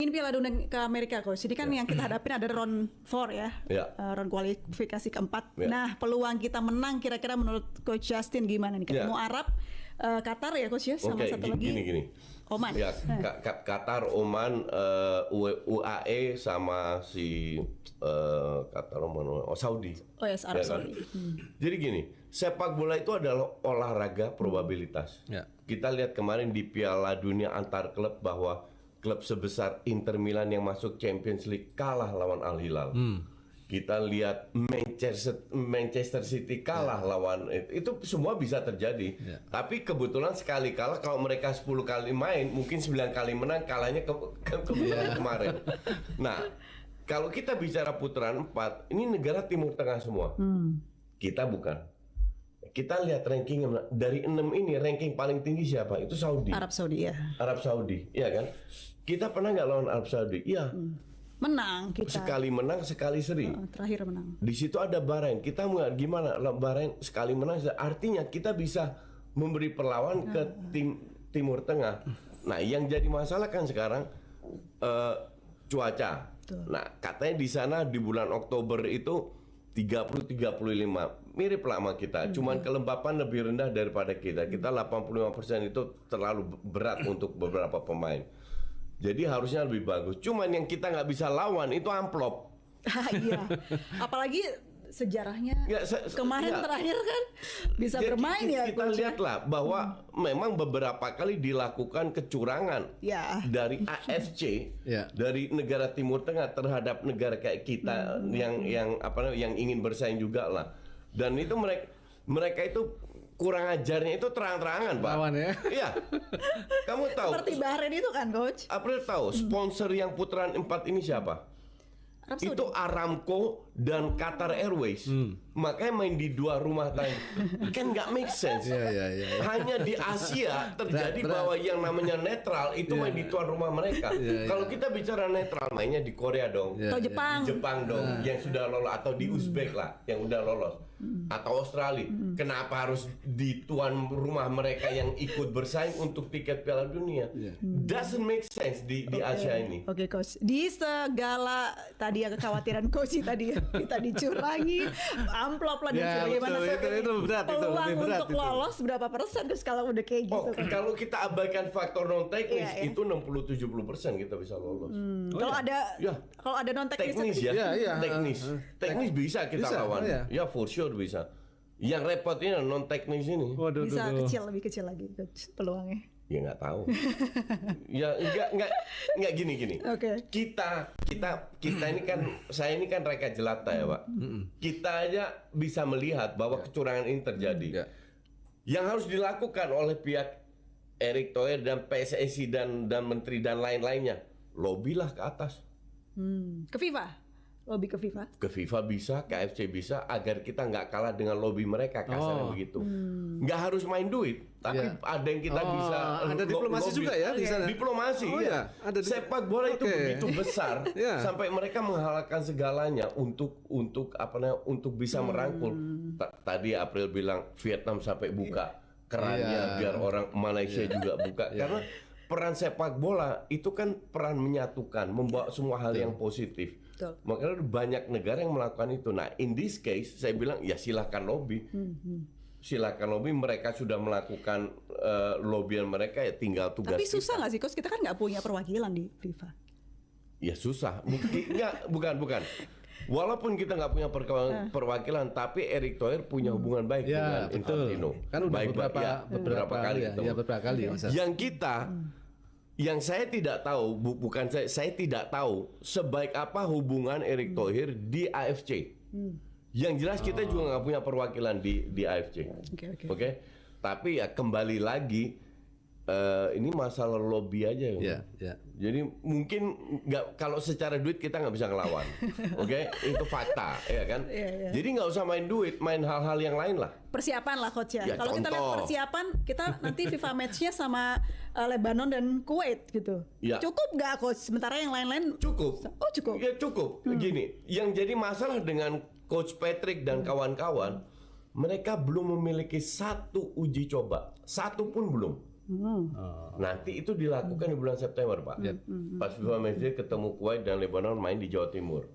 ini Piala Dunia ke Amerika, Coach. Jadi kan yang kita hadapin ada round 4 ya. Round kualifikasi keempat. Nah, peluang kita menang kira-kira menurut Coach Justin gimana nih? Ketemu Arab, Qatar ya, Coach ya, sama satu lagi. Gini. Oman. Ya, Qatar, Oman, UAE sama si Qatar, Oman, Saudi. Oh ya, Arab Saudi. Jadi gini, sepak bola itu adalah olahraga probabilitas. Kita lihat kemarin di Piala Dunia antar klub bahwa klub sebesar Inter Milan yang masuk Champions League kalah lawan Al Hilal. Kita lihat Manchester City kalah lawan itu semua bisa terjadi. Tapi kebetulan sekali kalah, kalau mereka 10 kali main, mungkin 9 kali menang, kalahnya kemarin. Nah, kalau kita bicara putaran 4, ini negara Timur Tengah semua. Kita bukan. Kita lihat ranking dari 6 ini, ranking paling tinggi siapa? Itu Saudi. Arab Saudi ya. Arab Saudi, iya kan? Kita pernah nggak lawan Arab Saudi? Iya. Menang kita. Sekali menang, sekali seri. Terakhir menang. Di situ ada Bahrain. Kita gimana? Bahrain sekali menang, artinya kita bisa memberi perlawan ke tim Timur Tengah. Nah, yang jadi masalah kan sekarang cuaca. Nah, katanya di sana di bulan Oktober itu 30-35, mirip lah sama kita. Cuman kelembapan lebih rendah daripada kita. Kita 85% itu terlalu berat untuk beberapa pemain. Jadi harusnya lebih bagus. Cuman yang kita nggak bisa lawan itu amplop. Iya. Apalagi sejarahnya kemarin terakhir kan bisa bermain kita lihatlah bahwa memang beberapa kali dilakukan kecurangan dari AFC dari negara Timur Tengah terhadap negara kayak kita yang ingin bersaing juga lah, dan itu mereka itu kurang ajarnya itu terang-terangan, Pak. Lawan ya. Iya. Kamu tahu seperti Bahrain itu kan, Coach. April tahu sponsor yang putaran 4 ini siapa? Itu Aramco dan Qatar Airways. Makanya main di dua rumah tangga. Kan nggak make sense. Hanya di Asia terjadi bahwa yang namanya netral itu main di tuan rumah mereka. Kalau kita bicara netral, mainnya di Korea dong, atau Jepang. Di Jepang dong, yang sudah lolos, atau di Uzbek lah yang udah lolos, atau Australia. Kenapa harus di tuan rumah mereka yang ikut bersaing untuk tiket Piala Dunia? Doesn't make sense di Asia ini. Oke, Coach. Di segala tadi ya kekhawatiran Coach tadi ya, kita dicurangi, amplop lah, dan bagaimana itu berat, peluang itu berat, untuk lolos berapa persen terus kalau udah kayak gitu kan. Kalau kita abaikan faktor non teknis itu 60-70% kita bisa lolos. Kalau ada non teknis teknis bisa kita lawan. Ya for sure bisa. Yang repotnya non teknis ini. Bisa lebih kecil lagi Coach, peluangnya. Ya nggak tahu. Ya nggak gini. Kita ini kan, saya ini kan Reka Jelata ya, Pak. Kita aja bisa melihat bahwa kecurangan ini terjadi. Yang harus dilakukan oleh pihak Erick Thohir dan PSSI dan menteri dan lain-lainnya, lobbylah ke atas. Ke FIFA. Lobby ke FIFA? Ke FIFA bisa, ke AFC bisa, agar kita nggak kalah dengan lobby mereka, kasarnya begitu. Nggak harus main duit, tapi ada yang kita bisa. Ada diplomasi juga ya di sana. Diplomasi, sepak bola itu begitu besar sampai mereka menghalalkan segalanya untuk bisa merangkul. Tadi April bilang Vietnam sampai buka kerannya biar orang Malaysia juga buka, karena peran sepak bola itu kan peran menyatukan, membawa semua hal yang positif. Makanya banyak negara yang melakukan itu. Nah, in this case saya bilang ya silahkan lobby. Silakan lobby, mereka sudah melakukan lobbyan mereka, ya tinggal tugas. Tapi susah nggak sih, Coach? Kita kan nggak punya perwakilan di FIFA. Ya susah. Bukan. Walaupun kita nggak punya perwakilan, tapi Erick Thohir punya hubungan baik dengan Infantino. Kan udah beberapa kali. Yang saya tidak tahu, saya tidak tahu sebaik apa hubungan Erick Thohir di AFC. Yang jelas kita juga nggak punya perwakilan di AFC. Oke. Tapi ya kembali lagi, ini masalah lobby aja. Jadi mungkin nggak, kalau secara duit kita nggak bisa ngelawan. Itu fakta, ya kan. Jadi nggak usah main duit, main hal-hal yang lain lah. Persiapan lah, Coach ya. Kalau kita lihat persiapan, kita nanti FIFA match-nya sama Lebanon dan Kuwait gitu. Cukup nggak, Coach? Sementara yang lain-lain cukup. Oh, cukup. Ya cukup. Gini, yang jadi masalah dengan Coach Patrick dan kawan-kawan, mereka belum memiliki satu uji coba, satu pun belum. Nanti itu dilakukan di bulan September, Pak. Pas FIFA Match Day ketemu Kuwait dan Lebanon main di Jawa Timur.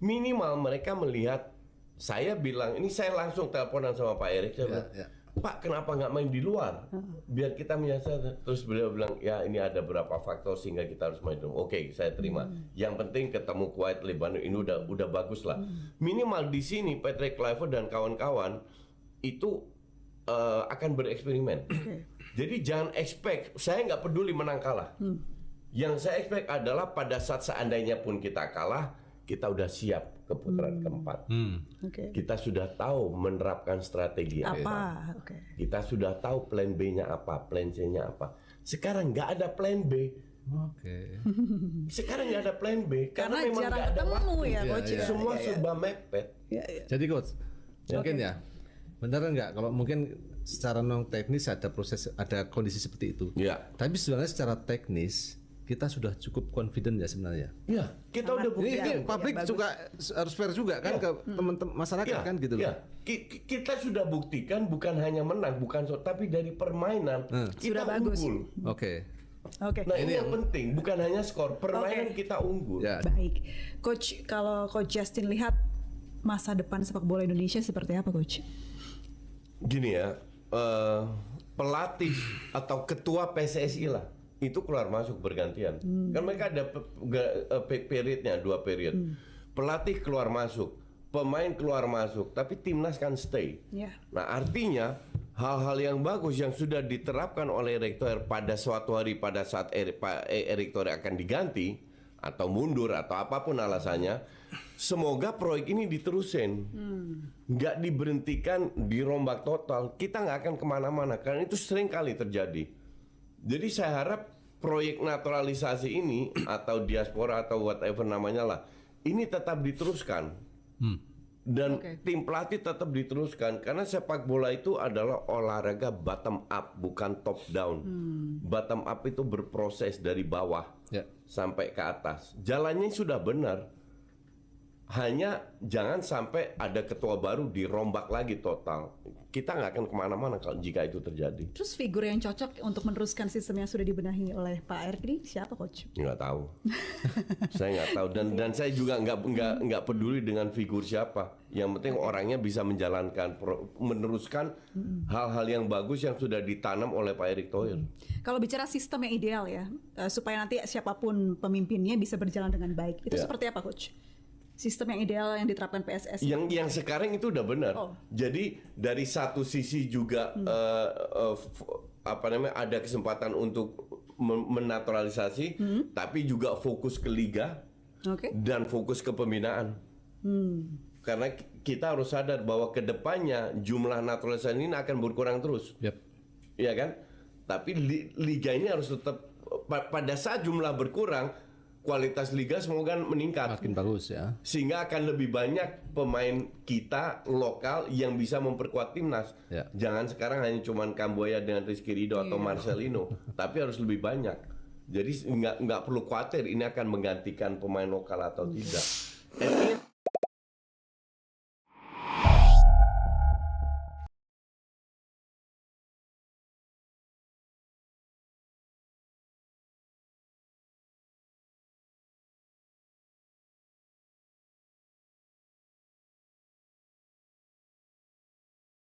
Minimal mereka melihat, saya bilang, ini saya langsung teleponan sama Pak Erik, saya bilang, Pak, kenapa nggak main di luar? Biar kita menyasar. Terus beliau bilang, ya ini ada beberapa faktor sehingga kita harus main di luar. Oke, saya terima. Yang penting ketemu Kuwait, Lebanon ini udah bagus lah. Minimal di sini Patrick Kluivert dan kawan-kawan itu akan bereksperimen. Jadi jangan expect, saya nggak peduli menang kalah. Yang saya expect adalah pada saat seandainya pun kita kalah, kita udah siap ke putaran keempat. Kita sudah tahu menerapkan strategi apa. Kita sudah tahu plan B-nya apa, plan C-nya apa. Sekarang nggak ada plan B. Sekarang nggak ada plan B karena memang jarang nggak ada ketemu waktu. ya, Coach. Semua serba mepet. Jadi Coach, mungkin ya, benar nggak kalau mungkin secara non teknis ada proses, ada kondisi seperti itu. Tapi sebenarnya secara teknis kita sudah cukup confident ya sebenarnya. Kita udah buktikan. Ini publik juga harus fair juga kan ke teman-teman masyarakat kan gitu loh. Kita sudah buktikan bukan hanya menang, tapi dari permainan kita sudah bagus. unggul. Nah ini yang penting, bukan hanya skor, permainan kita unggul. Baik, Coach, kalau Coach Justin lihat masa depan sepak bola Indonesia seperti apa, Coach? Gini ya, pelatih atau ketua PSSI lah itu keluar masuk bergantian. Kan mereka ada periodnya, 2 period. Pelatih keluar masuk, pemain keluar masuk, tapi timnas kan stay. Nah artinya hal-hal yang bagus yang sudah diterapkan oleh Erick Thohir pada suatu hari pada saat Erick Thohir akan diganti atau mundur atau apapun alasannya, semoga proyek ini diterusin, nggak diberhentikan, dirombak total. Kita nggak akan kemana-mana karena itu sering kali terjadi. Jadi saya harap proyek naturalisasi ini atau diaspora atau whatever namanya lah, ini tetap diteruskan. Dan tim pelatih tetap diteruskan karena sepak bola itu adalah olahraga bottom up bukan top down. Bottom up itu berproses dari bawah sampai ke atas. Jalannya sudah benar. Hanya jangan sampai ada ketua baru dirombak lagi total. Kita nggak akan kemana-mana kalau jika itu terjadi. Terus figur yang cocok untuk meneruskan sistem yang sudah dibenahi oleh Pak Erik ini siapa, Coach? Nggak tahu. Saya nggak tahu dan saya juga nggak peduli dengan figur siapa. Yang penting orangnya bisa menjalankan, meneruskan hal-hal yang bagus yang sudah ditanam oleh Pak Erick Thohir. Kalau bicara sistem yang ideal ya, supaya nanti siapapun pemimpinnya bisa berjalan dengan baik, itu seperti apa, Coach? Sistem yang ideal yang diterapkan PSSI. Yang sekarang itu udah benar. Jadi dari satu sisi juga ada kesempatan untuk menaturalisasi, tapi juga fokus ke liga dan fokus ke pembinaan. Karena kita harus sadar bahwa kedepannya jumlah naturalisasi ini akan berkurang terus. Iya kan? Tapi liga ini harus tetap pada saat jumlah berkurang, kualitas liga semoga meningkat. Makin bagus ya. Sehingga akan lebih banyak pemain kita lokal yang bisa memperkuat timnas. Jangan sekarang hanya cuman Kambuaya dengan Rizky Ridho atau Marcelino, tapi harus lebih banyak. Jadi nggak perlu khawatir ini akan menggantikan pemain lokal atau tidak.